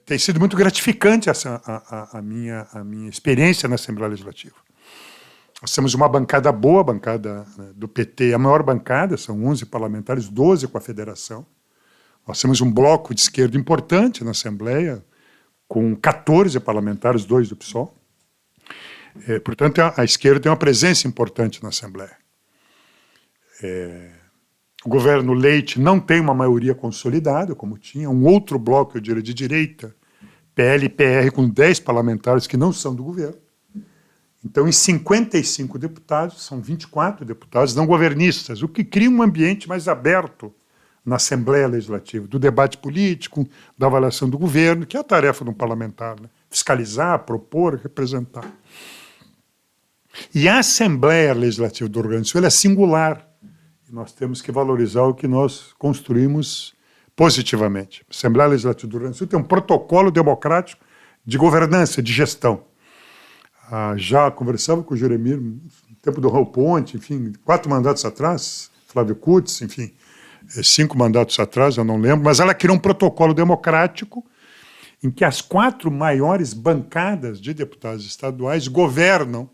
tem sido muito gratificante a minha experiência na Assembleia Legislativa. Nós temos uma bancada boa, a bancada, né, do PT, a maior bancada, são 11 parlamentares, 12 com a federação. Nós temos um bloco de esquerda importante na Assembleia, com 14 parlamentares, 2 do PSOL. Portanto, a esquerda tem uma presença importante na Assembleia. O governo Leite não tem uma maioria consolidada, como tinha. Um outro bloco, eu diria, de direita, PL e PR, com 10 parlamentares que não são do governo. Então, em 55 deputados, são 24 deputados não governistas, o que cria um ambiente mais aberto na Assembleia Legislativa, do debate político, da avaliação do governo, que é a tarefa de um parlamentar, né? Fiscalizar, propor, representar. E a Assembleia Legislativa do Rio Grande do Sul é singular. E nós temos que valorizar o que nós construímos positivamente. A Assembleia Legislativa do Rio Grande do Sul tem um protocolo democrático de governança, de gestão. Já conversava com o Jeremir no tempo do Raul Ponte, enfim, 4 mandatos atrás, Flávio Kutz, enfim, 5 mandatos atrás, eu não lembro, mas ela criou um protocolo democrático em que as 4 maiores bancadas de deputados estaduais governam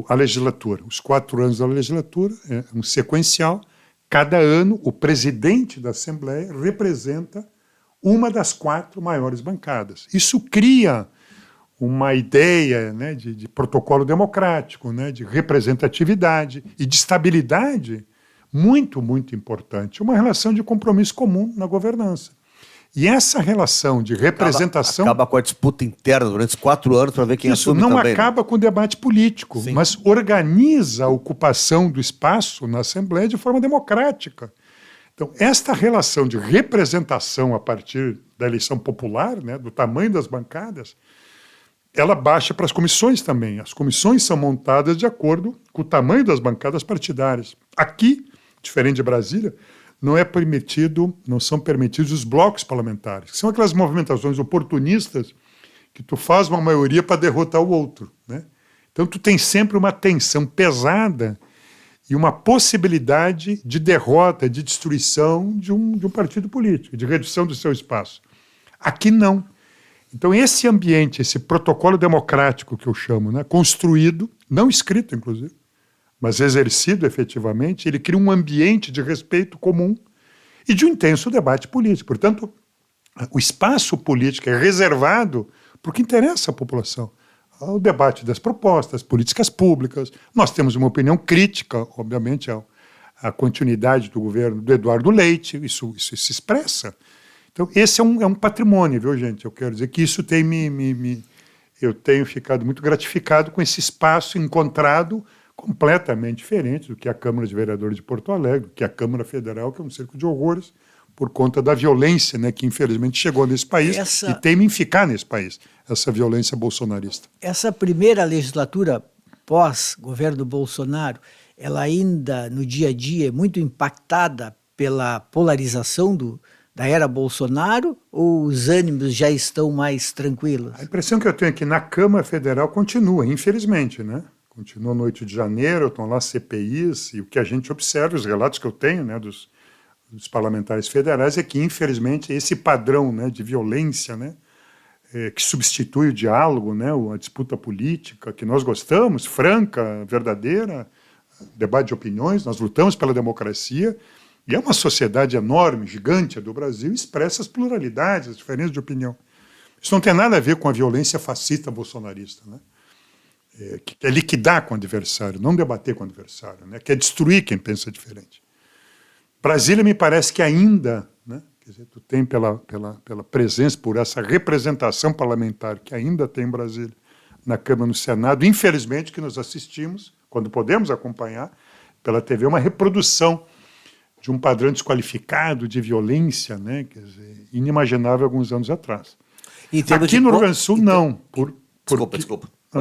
a legislatura. Os 4 anos da legislatura é um sequencial. Cada ano, o presidente da Assembleia representa uma das 4 maiores bancadas. Isso cria uma ideia, né, de protocolo democrático, né, de representatividade e de estabilidade muito, muito importante. Uma relação de compromisso comum na governança. E essa relação de representação... Acaba com a disputa interna durante os 4 anos para ver quem assume também. Isso não acaba com o debate político, sim, mas organiza a ocupação do espaço na Assembleia de forma democrática. Então, esta relação de representação a partir da eleição popular, né, do tamanho das bancadas, ela baixa para as comissões também. As comissões são montadas de acordo com o tamanho das bancadas partidárias. Aqui, diferente de Brasília, não são permitidos os blocos parlamentares, que são aquelas movimentações oportunistas que tu faz uma maioria para derrotar o outro, né? Então tu tem sempre uma tensão pesada e uma possibilidade de derrota, de destruição de um partido político, de redução do seu espaço. Aqui não. Então esse ambiente, esse protocolo democrático que eu chamo, né, construído, não escrito inclusive, mas exercido efetivamente, ele cria um ambiente de respeito comum e de um intenso debate político. Portanto, o espaço político é reservado para o que interessa à população. O debate das propostas, políticas públicas. Nós temos uma opinião crítica, obviamente, à continuidade do governo do Eduardo Leite, isso se expressa. Então, esse é um patrimônio, viu, gente? Eu quero dizer que isso tem eu tenho ficado muito gratificado com esse espaço encontrado completamente diferente do que a Câmara de Vereadores de Porto Alegre, do que a Câmara Federal, que é um circo de horrores, por conta da violência, né, que infelizmente chegou nesse país e teme em ficar nesse país, essa violência bolsonarista. Essa primeira legislatura pós-governo Bolsonaro, ela ainda no dia a dia é muito impactada pela polarização da era Bolsonaro, ou os ânimos já estão mais tranquilos? A impressão que eu tenho é que na Câmara Federal continua, infelizmente, né? Continua no 8 de janeiro, estão lá CPIs, e o que a gente observa, os relatos que eu tenho, né, dos parlamentares federais, é que, infelizmente, esse padrão, né, de violência, né, que substitui o diálogo, né, a disputa política, que nós gostamos, franca, verdadeira, debate de opiniões, nós lutamos pela democracia, e é uma sociedade enorme, gigante, a do Brasil, expressa as pluralidades, as diferenças de opinião. Isso não tem nada a ver com a violência fascista bolsonarista, né? Que quer liquidar com o adversário, não debater com o adversário, né? Quer destruir quem pensa diferente. Brasília me parece que ainda, né? Quer dizer, tu tem pela presença, por essa representação parlamentar que ainda tem em Brasília, na Câmara e no Senado, infelizmente que nós assistimos, quando podemos acompanhar, pela TV, uma reprodução de um padrão desqualificado de violência, né? Quer dizer, inimaginável alguns anos atrás. Aqui no Rio Grande do Sul, não. Desculpa.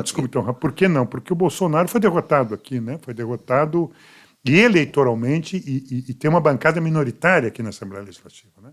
Desculpa, então, por que não? Porque o Bolsonaro foi derrotado aqui, né? Foi derrotado eleitoralmente e tem uma bancada minoritária aqui na Assembleia Legislativa, né?